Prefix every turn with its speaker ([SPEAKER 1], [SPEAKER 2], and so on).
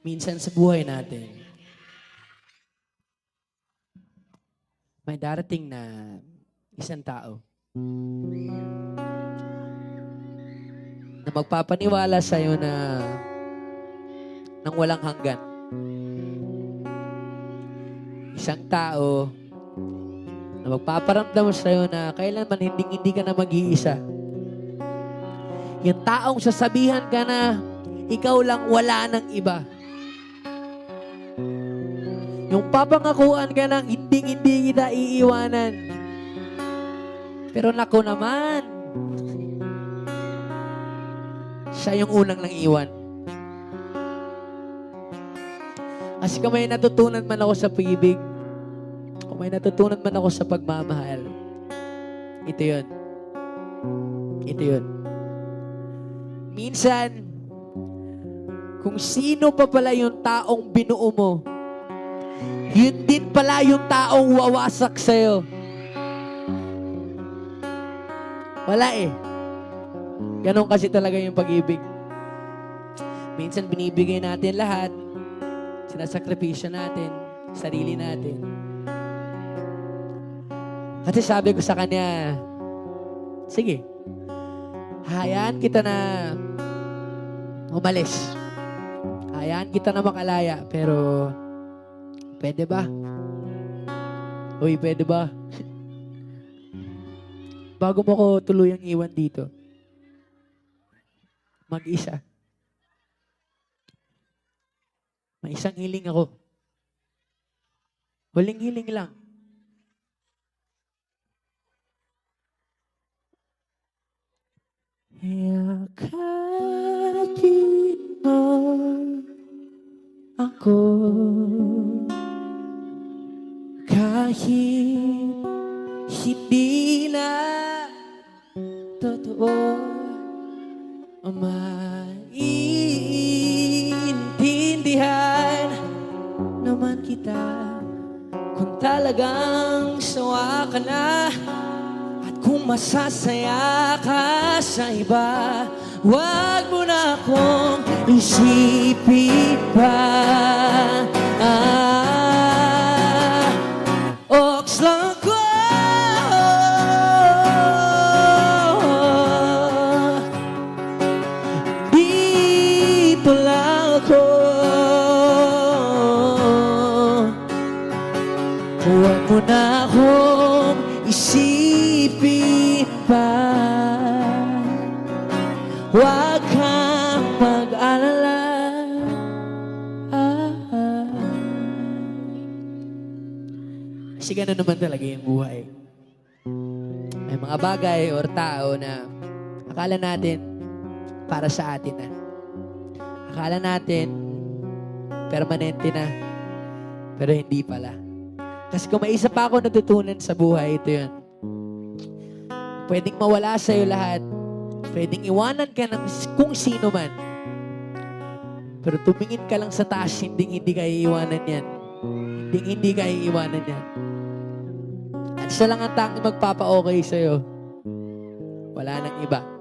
[SPEAKER 1] Minsan sa buhay natin, may darating na isang tao na magpapaniwala sa'yo na nang walang hanggan. Isang tao na magpaparamdam sa'yo na kailanman hindi ka na mag-iisa. Yung taong sasabihan ka na ikaw lang, wala ng iba. Yung papangakuan ka ng hindi kita iiwanan. Pero naku naman, siya yung unang nang iwan. Kasi kung may natutunan man ako sa pag-ibig, kung may natutunan man ako sa pagmamahal, ito yun. Ito yun. Minsan, kung sino pa pala yung taong binuo mo, yun din pala yung taong wawasak sa'yo. Wala eh. Ganon kasi talaga yung pag-ibig. Minsan binibigay natin lahat, sinasakripisyo natin, sarili natin. Kasi sabi ko sa kanya, sige, hayaan kita na umalis. Hayaan kita na makalaya, pero pwede ba? Uy, pwede ba? Bago mo ko tuluyang iwan dito, mag-isa. May isang hiling ako. Huling hiling lang. Yakapin mo ako kahit hindi na totoo maiintindihan naman kita kung talagang sawa ka na at kung masasaya ka sa iba, wag mo na akong isipin pa. Oks lang ako. Dito lang ako. Huwag mo na akong isipin pa. Huwag kang mag-alala. Kasi gano'n naman talaga yung buhay. May mga bagay or tao na akala natin para sa atin na. Akala natin permanente na. Pero hindi pala. Kasi kung may isa pa ako natutunan sa buhay, ito yun. Pwedeng mawala sa'yo lahat. Pwedeng iwanan ka ng kung sino man. Pero tumingin ka lang sa taas, hindi ka iiwanan yan. Hindi ka iiwanan yan. At siya lang ang tanging magpapa-okay sa'yo. Wala nang iba.